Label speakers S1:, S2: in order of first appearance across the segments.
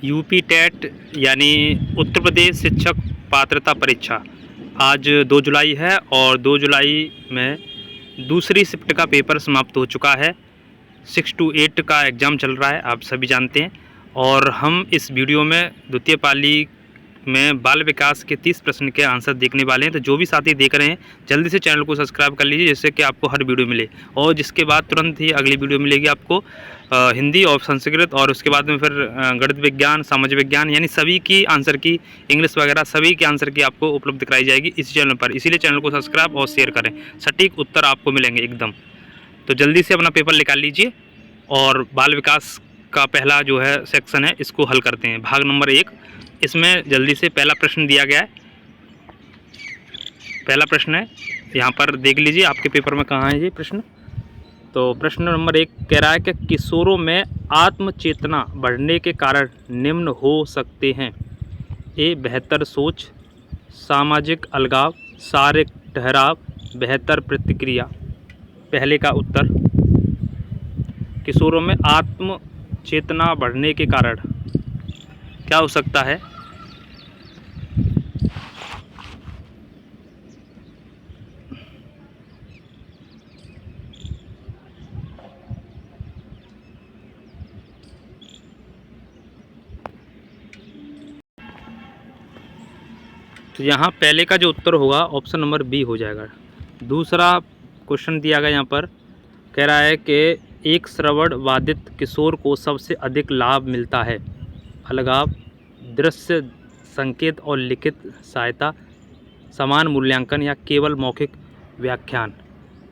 S1: UP TET यानी उत्तर प्रदेश शिक्षक पात्रता परीक्षा आज 2 जुलाई है और 2 जुलाई में दूसरी शिफ्ट का पेपर समाप्त हो चुका है। 6 to 8 का एग्ज़ाम चल रहा है, आप सभी जानते हैं। और हम इस वीडियो में द्वितीय पाली में बाल विकास के 30 प्रश्न के आंसर देखने वाले हैं। तो जो भी साथी देख रहे हैं जल्दी से चैनल को सब्सक्राइब कर लीजिए, जिससे कि आपको हर वीडियो मिले। और जिसके बाद तुरंत ही अगली वीडियो मिलेगी आपको हिंदी और संस्कृत, और उसके बाद में फिर गणित विज्ञान, सामाजिक विज्ञान, यानी सभी की आंसर की, इंग्लिश वगैरह सभी के आंसर की आपको उपलब्ध कराई जाएगी इस चैनल पर। इसीलिए चैनल को सब्सक्राइब और शेयर करें, सटीक उत्तर आपको मिलेंगे एकदम। तो जल्दी से अपना पेपर निकाल लीजिए और बाल विकास का पहला जो है सेक्शन है इसको हल करते हैं। भाग नंबर 1, इसमें जल्दी से पहला प्रश्न दिया गया है। पहला प्रश्न है, यहाँ पर देख लीजिए आपके पेपर में कहाँ है ये प्रश्न। तो प्रश्न नंबर 1 कह रहा है कि किशोरों में आत्मचेतना बढ़ने के कारण निम्न हो सकते हैं। ए, बेहतर सोच, सामाजिक अलगाव, शारीरिक ठहराव, बेहतर प्रतिक्रिया। पहले का उत्तर, किशोरों में आत्मचेतना बढ़ने के कारण क्या हो सकता है। तो यहाँ पहले का जो उत्तर होगा ऑप्शन नंबर बी हो जाएगा। दूसरा क्वेश्चन दिया गया यहाँ पर, कह रहा है कि एक श्रवण बाधित किशोर को सबसे अधिक लाभ मिलता है। अलगाव, दृश्य संकेत और लिखित सहायता, समान मूल्यांकन या केवल मौखिक व्याख्यान।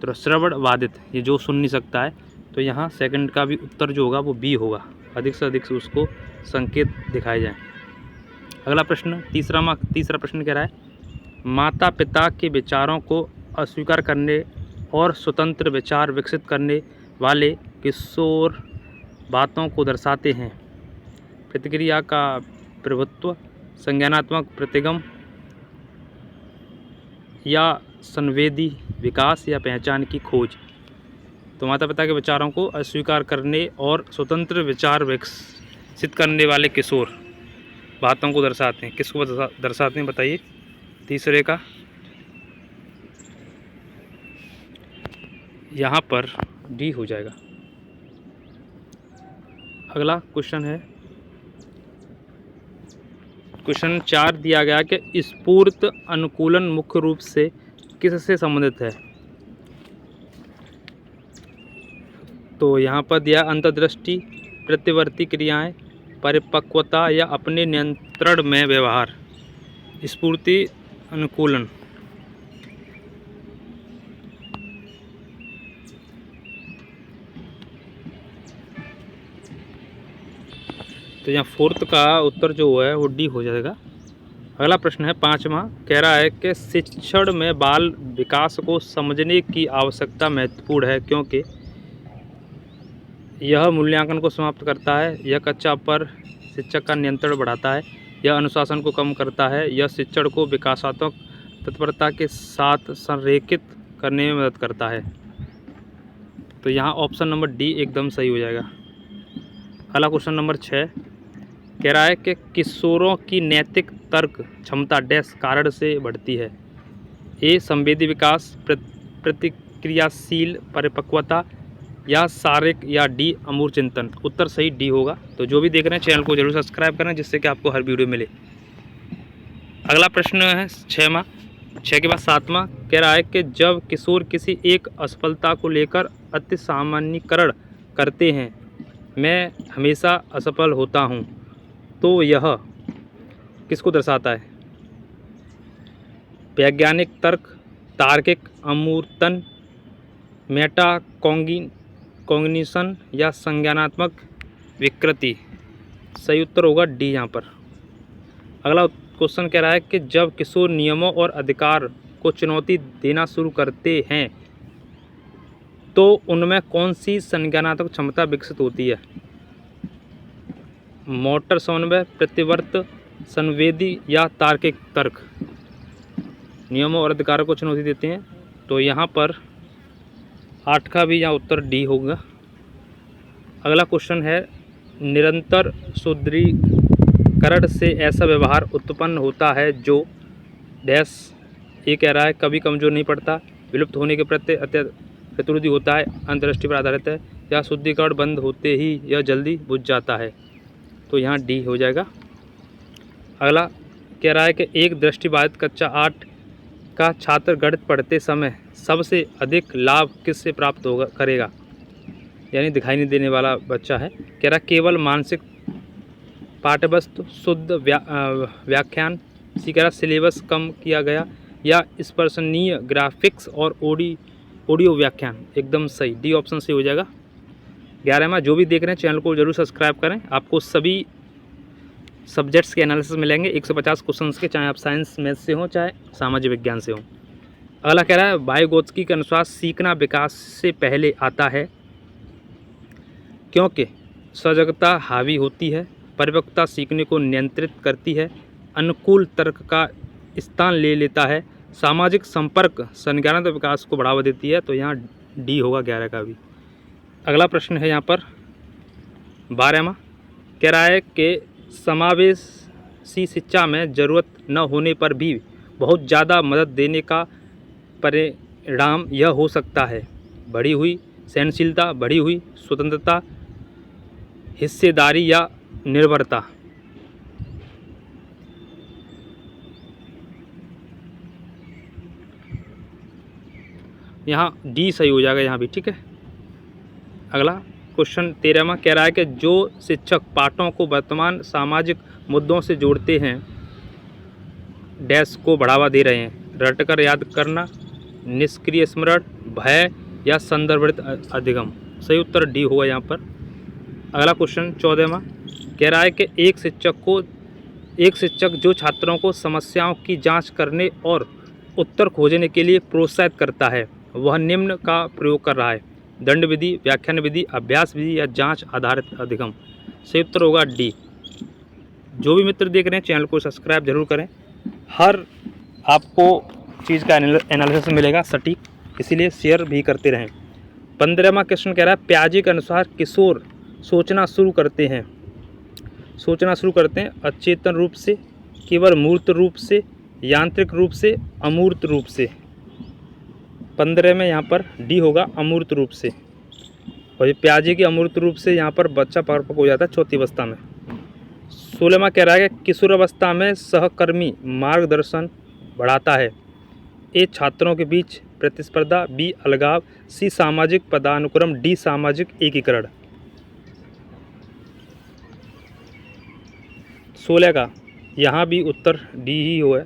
S1: तो श्रवण बाधित, ये जो सुन नहीं सकता है, तो यहाँ सेकंड का भी उत्तर जो होगा वो बी होगा। अधिक से अधिक से उसको संकेत दिखाए जाएँ। अगला प्रश्न, तीसरा प्रश्न कह रहा है, माता पिता के विचारों को अस्वीकार करने और स्वतंत्र विचार विकसित करने वाले किशोर बातों को दर्शाते हैं। प्रतिक्रिया का प्रभुत्व, संज्ञानात्मक प्रतिगम, या संवेदी विकास, या पहचान की खोज। तो माता पिता के विचारों को अस्वीकार करने और स्वतंत्र विचार विकसित करने वाले किशोर बातों को दर्शाते हैं। किसको दर्शाते हैं बताइए। तीसरे का यहाँ पर डी हो जाएगा। अगला क्वेश्चन है, क्वेश्चन 4 दिया गया कि स्फूर्त अनुकूलन मुख्य रूप से किससे संबंधित है। तो यहाँ पर दिया अंतर्दृष्टि, प्रतिवर्ती क्रियाएं, परिपक्वता, या अपने नियंत्रण में व्यवहार। स्फूर्ति अनुकूलन, तो यहाँ फोर्थ का उत्तर जो है वो डी हो जाएगा। अगला प्रश्न है 5वां, कह रहा है कि शिक्षण में बाल विकास को समझने की आवश्यकता महत्वपूर्ण है क्योंकि यह मूल्यांकन को समाप्त करता है, यह कक्षा पर शिक्षक का नियंत्रण बढ़ाता है, यह अनुशासन को कम करता है, यह शिक्षण को विकासात्मक तत्परता के साथ संरेखित करने में मदद करता है। तो यहाँ ऑप्शन नंबर डी एकदम सही हो जाएगा। अगला क्वेश्चन नंबर 6 कह रहा है कि किशोरों की नैतिक तर्क क्षमता डैश कारण से बढ़ती है। ए, संवेदी विकास, प्रतिक्रियाशील परिपक्वता, या शारीरिक, या डी, अमूर्त चिंतन। उत्तर सही डी होगा। तो जो भी देख रहे हैं चैनल को जरूर सब्सक्राइब करें, जिससे कि आपको हर वीडियो मिले। अगला प्रश्न है 6वां, 6 के बाद 7वां, कह रहा है कि जब किशोर किसी एक असफलता को लेकर अति सामान्यीकरण करते हैं, मैं हमेशा असफल होता हूँ, तो यह किसको दर्शाता है। वैज्ञानिक तर्क, तार्किक अमूर्तन, मेटा कॉग्निशन, या संज्ञानात्मक विकृति। सही उत्तर होगा डी यहाँ पर। अगला क्वेश्चन कह रहा है कि जब किशोर नियमों और अधिकार को चुनौती देना शुरू करते हैं तो उनमें कौन सी संज्ञानात्मक क्षमता विकसित होती है। मोटर समन्वय, प्रतिवर्त, संवेदी, या तार्किक तर्क। नियमों और अधिकारों को चुनौती देते हैं, तो यहाँ पर 8 का भी यहाँ उत्तर डी होगा। अगला क्वेश्चन है निरंतर सुदृढ़ीकरण से ऐसा व्यवहार उत्पन्न होता है जो डैश ये कह रहा है कभी कमज़ोर नहीं पड़ता, विलुप्त होने के प्रति प्रतिरोधी होता है, अंतर्दृष्टि पर आधारित है, या शुद्धिकरण बंद होते ही यह जल्दी बुझ जाता है। तो यहाँ डी हो जाएगा। अगला कह रहा है कि एक दृष्टिबाधित कक्षा 8 का छात्र गणित पढ़ते समय सबसे अधिक लाभ किससे प्राप्त होगा करेगा, यानी दिखाई नहीं देने वाला बच्चा है। कह रहा केवल मानसिक पाठ्यवस्तु, शुद्ध व्याख्यान, इसी कह रहा सिलेबस कम किया गया, या स्पर्शनीय ग्राफिक्स और ऑडियो व्याख्यान। एकदम सही, डी ऑप्शन से हो जाएगा। 11वां, जो भी देख रहे हैं चैनल को जरूर सब्सक्राइब करें, आपको सभी सब्जेक्ट्स के एनालिसिस मिलेंगे 150 क्वेश्चंस के, चाहे आप साइंस मैथ से हों चाहे सामाजिक विज्ञान से हों। अगला कह रहा है वाइगोत्स्की के अनुसार सीखना विकास से पहले आता है क्योंकि सजगता हावी होती है, परिपक्वता सीखने को नियंत्रित करती है, अनुकूल तर्क का स्थान ले लेता है, सामाजिक संपर्क संज्ञानात्मक विकास को बढ़ावा देती है। तो यहाँ डी होगा 11 का भी। अगला प्रश्न है यहाँ पर 12वां, कह रहा है कि समावेशी शिक्षा में ज़रूरत न होने पर भी बहुत ज़्यादा मदद देने का परिणाम यह हो सकता है बढ़ी हुई सहनशीलता, बढ़ी हुई स्वतंत्रता, हिस्सेदारी या निर्भरता। यहाँ डी सही हो जाएगा यहाँ भी, ठीक है। अगला क्वेश्चन 13वां, कह रहा है कि जो शिक्षक पाठों को वर्तमान सामाजिक मुद्दों से जोड़ते हैं डैश को बढ़ावा दे रहे हैं, रटकर याद करना, निष्क्रिय स्मरण, भय या संदर्भित अधिगम। सही उत्तर डी होगा यहाँ पर। अगला क्वेश्चन 14वां, कह रहा है कि एक शिक्षक जो छात्रों को समस्याओं की जांच करने और उत्तर खोजने के लिए प्रोत्साहित करता है वह निम्न का प्रयोग कर रहा है, दंड विधि, व्याख्यान विधि, अभ्यास विधि या जांच आधारित अधिगम। सही उत्तर होगा डी। जो भी मित्र देख रहे हैं चैनल को सब्सक्राइब जरूर करें, हर आपको चीज़ का एनालिसिस मिलेगा सटीक, इसीलिए शेयर भी करते रहें। 15वां क्वेश्चन कह रहा है पियाजे के अनुसार किशोर सोचना शुरू करते हैं अचेतन रूप से, केवल मूर्त रूप से, यांत्रिक रूप से, अमूर्त रूप से। 15 में यहाँ पर डी होगा अमूर्त रूप से, और ये पियाजे की अमूर्त रूप से यहाँ पर बच्चा परिपक्व हो जाता है चौथी अवस्था में। 16वां कह रहा है कि किशोर अवस्था में सहकर्मी मार्गदर्शन बढ़ाता है, ए छात्रों के बीच प्रतिस्पर्धा, बी अलगाव, सी सामाजिक पदानुक्रम, डी सामाजिक एकीकरण। 16 का यहाँ भी उत्तर डी ही हुआ है,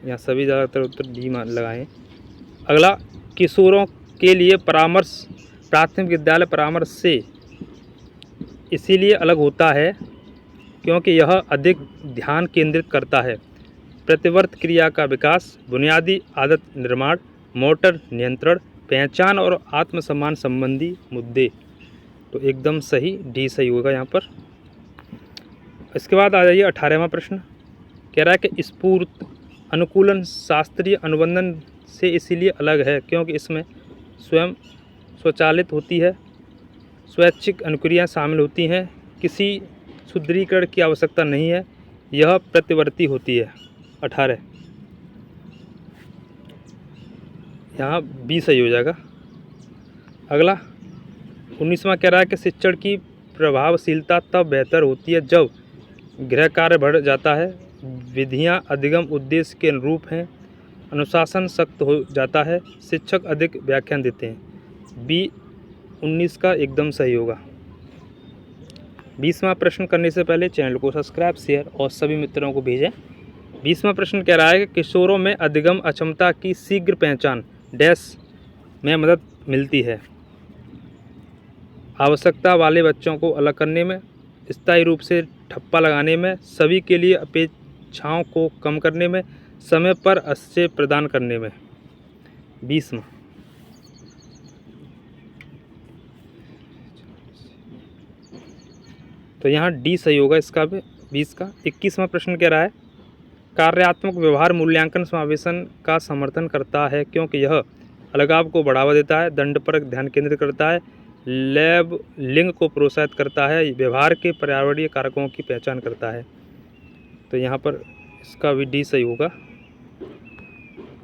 S1: यहाँ सभी ज़्यादातर उत्तर डी लगाएं। अगला किशोरों के लिए परामर्श प्राथमिक विद्यालय परामर्श से इसीलिए अलग होता है क्योंकि यह अधिक ध्यान केंद्रित करता है, प्रतिवर्त क्रिया का विकास, बुनियादी आदत निर्माण, मोटर नियंत्रण, पहचान और आत्मसम्मान संबंधी मुद्दे। तो एकदम सही डी सही होगा यहाँ पर। इसके बाद आ जाइए 18वां प्रश्न, कह रहा है कि स्फूर्त अनुकूलन शास्त्रीय अनुबंधन से इसीलिए अलग है क्योंकि इसमें स्वयं स्वचालित होती है, स्वैच्छिक अनुक्रियाएं शामिल होती हैं, किसी सुदृढ़ीकरण की आवश्यकता नहीं है, यह प्रतिवर्ती होती है। 18 यहाँ बी सही हो जाएगा। अगला 19वां कह रहा है कि शिक्षण की प्रभावशीलता तब बेहतर होती है जब गृह कार्य बढ़ जाता है, विधियाँ अधिगम उद्देश्य के अनुरूप हैं, अनुशासन सख्त हो जाता है, शिक्षक अधिक व्याख्यान देते हैं। बी 19 का एकदम सही होगा। 20वां प्रश्न करने से पहले चैनल को सब्सक्राइब, शेयर और सभी मित्रों को भेजें। 20वां प्रश्न कह रहा है कि किशोरों में अधिगम अक्षमता की शीघ्र पहचान डैश में मदद मिलती है, आवश्यकता वाले बच्चों को अलग करने में, स्थायी रूप से ठप्पा लगाने में, सभी के लिए अपेक्षाओं को कम करने में, समय पर आश्रय प्रदान करने में। 20वां तो यहाँ डी सही होगा इसका भी 20 का। 21वां प्रश्न कह रहा है कार्यात्मक व्यवहार मूल्यांकन समावेशन का समर्थन करता है क्योंकि यह अलगाव को बढ़ावा देता है, दंड पर ध्यान केंद्रित करता है, लैब लिंग को प्रोत्साहित करता है, व्यवहार के पर्यावरणीय कारकों की पहचान करता है। तो यहाँ पर इसका भी डी सही होगा।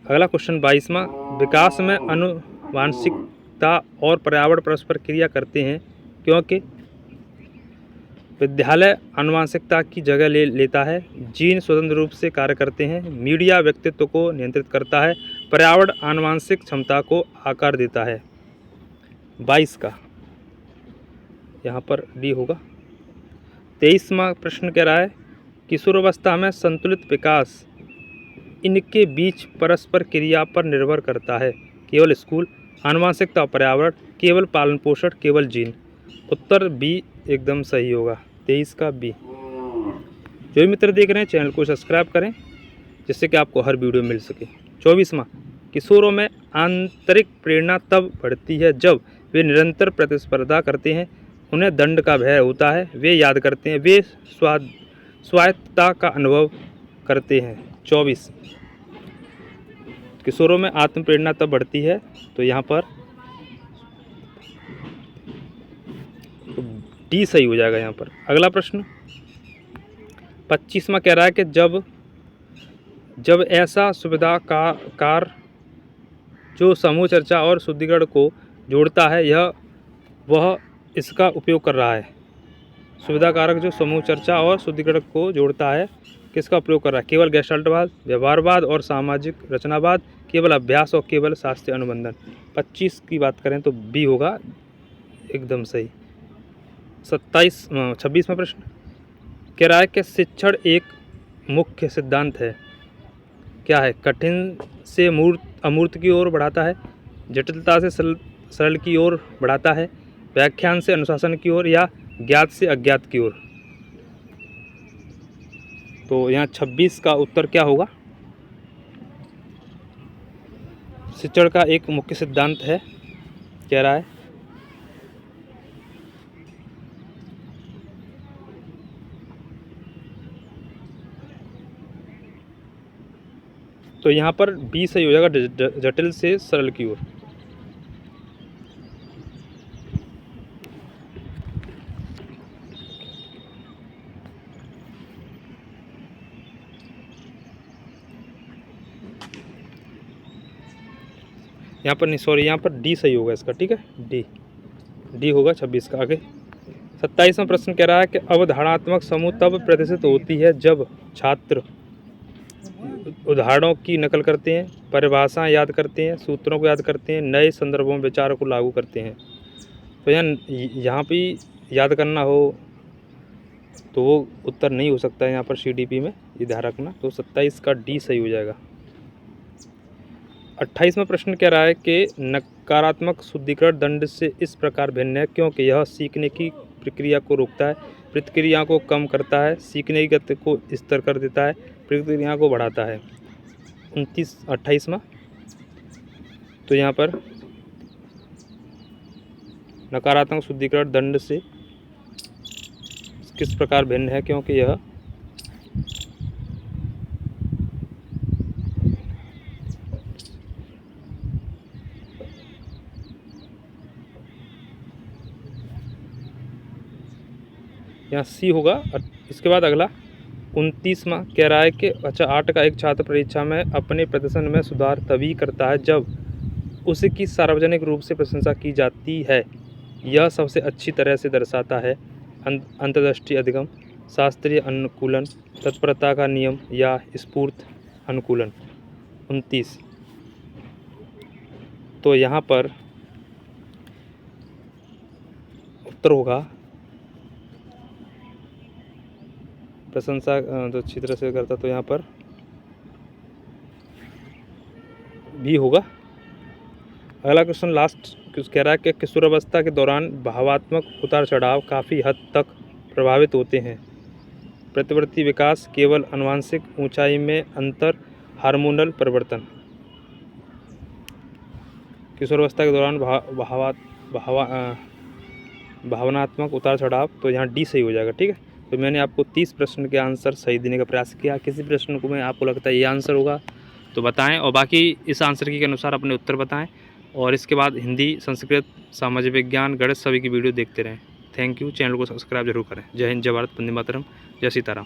S1: अगला क्वेश्चन 22वां, विकास में आनुवांशिकता और पर्यावरण परस्पर क्रिया करते हैं क्योंकि विद्यालय आनुवांशिकता की जगह लेता है, जीन स्वतंत्र रूप से कार्य करते हैं, मीडिया व्यक्तित्व को नियंत्रित करता है, पर्यावरण आनुवांशिक क्षमता को आकार देता है। 22 का यहाँ पर डी होगा। 23वां प्रश्न कह रहा है किशोरावस्था में संतुलित विकास इनके बीच परस्पर क्रिया पर निर्भर करता है, केवल स्कूल, आनुवांशिकता, पर्यावरण, केवल पालन पोषण, केवल जीन। उत्तर बी एकदम सही होगा, 23 का बी। जो भी मित्र देख रहे हैं चैनल को सब्सक्राइब करें जिससे कि आपको हर वीडियो मिल सके। 24वां, किशोरों में आंतरिक प्रेरणा तब बढ़ती है जब वे निरंतर प्रतिस्पर्धा करते हैं, उन्हें दंड का भय होता है, वे याद करते हैं, वे स्वायत्तता का अनुभव करते हैं। 24, किशोरों में आत्म प्रेरणा तब बढ़ती है, तो यहाँ पर डी सही हो जाएगा यहाँ पर। अगला प्रश्न 25वां कह रहा है कि जब ऐसा सुविधाकार जो समूह चर्चा और शुद्धिकरण को जोड़ता है वह इसका उपयोग कर रहा है। सुविधा कारक जो समूह चर्चा और शुद्धिकरण को जोड़ता है किसका उपयोग कर रहा है? केवल गेस्टाल्टवाद, व्यवहारवाद और सामाजिक रचनावाद, केवल अभ्यास और केवल शास्त्रीय अनुबंधन। 25 की बात करें तो बी होगा एकदम सही। 26वां प्रश्न कह रहा है कि शिक्षण एक मुख्य सिद्धांत है, क्या है? कठिन से अमूर्त की ओर बढ़ाता है, जटिलता से सरल की ओर बढ़ाता है, व्याख्यान से अनुशासन की ओर या ज्ञात से अज्ञात की ओर। तो यहाँ 26 का उत्तर क्या होगा? शिक्षण का एक मुख्य सिद्धांत है कह रहा है। तो यहाँ पर बी सही हो जाएगा, जटिल से सरल की ओर। यहाँ पर नहीं, सॉरी, यहाँ पर डी सही होगा इसका, ठीक है, डी होगा 26 का। आगे 27वां प्रश्न कह रहा है कि अवधारणात्मक समूह तब प्रदर्शित होती है जब छात्र उदाहरणों की नकल करते हैं, परिभाषाएं याद करते हैं, सूत्रों को याद करते हैं, नए संदर्भों में विचारों को लागू करते हैं। तो यहाँ पे याद करना हो तो वो उत्तर नहीं हो सकता है यहाँ पर CDP में, ये ध्यान रखना। तो 27 का डी सही हो जाएगा। 28वां प्रश्न कह रहा है कि नकारात्मक शुद्धिकरण दंड से इस प्रकार भिन्न है क्योंकि यह सीखने की प्रक्रिया को रोकता है, प्रतिक्रिया को कम करता है, सीखने की गति को स्थिर कर देता है, प्रतिक्रिया को बढ़ाता है। 28वां, तो यहाँ पर नकारात्मक शुद्धिकरण दंड से किस प्रकार भिन्न है क्योंकि यह यहाँ सी होगा। इसके बाद अगला 29वां कह रहा है कि 8 का एक छात्र परीक्षा में अपने प्रदर्शन में सुधार तभी करता है जब उसकी सार्वजनिक रूप से प्रशंसा की जाती है। यह सबसे अच्छी तरह से दर्शाता है अंतर्दृष्टि अधिगम, शास्त्रीय अनुकूलन, तत्परता का नियम या स्फूर्त अनुकूलन। 29, तो यहाँ पर उत्तर होगा प्रशंसा तो अच्छी तरह से करता, तो यहाँ पर भी होगा। अगला क्वेश्चन लास्ट कह रहा है कि किशोरावस्था के दौरान भावात्मक उतार चढ़ाव काफ़ी हद तक प्रभावित होते हैं। प्रतिवर्ती विकास, केवल आनुवंशिक, ऊंचाई में अंतर, हार्मोनल परिवर्तन। किशोरावस्था के दौरान भावनात्मक उतार चढ़ाव, तो यहाँ डी सही हो जाएगा, ठीक है। तो मैंने आपको 30 प्रश्न के आंसर सही देने का प्रयास किया। किसी प्रश्न को मैं आपको लगता है ये आंसर होगा तो बताएं, और बाकी इस आंसर के अनुसार अपने उत्तर बताएं। और इसके बाद हिंदी, संस्कृत, सामाजिक विज्ञान, गणित सभी की वीडियो देखते रहें। Thank you. चैनल को सब्सक्राइब जरूर करें। जय हिंद, जय भारत, वंदे मातरम, जय सीताराम।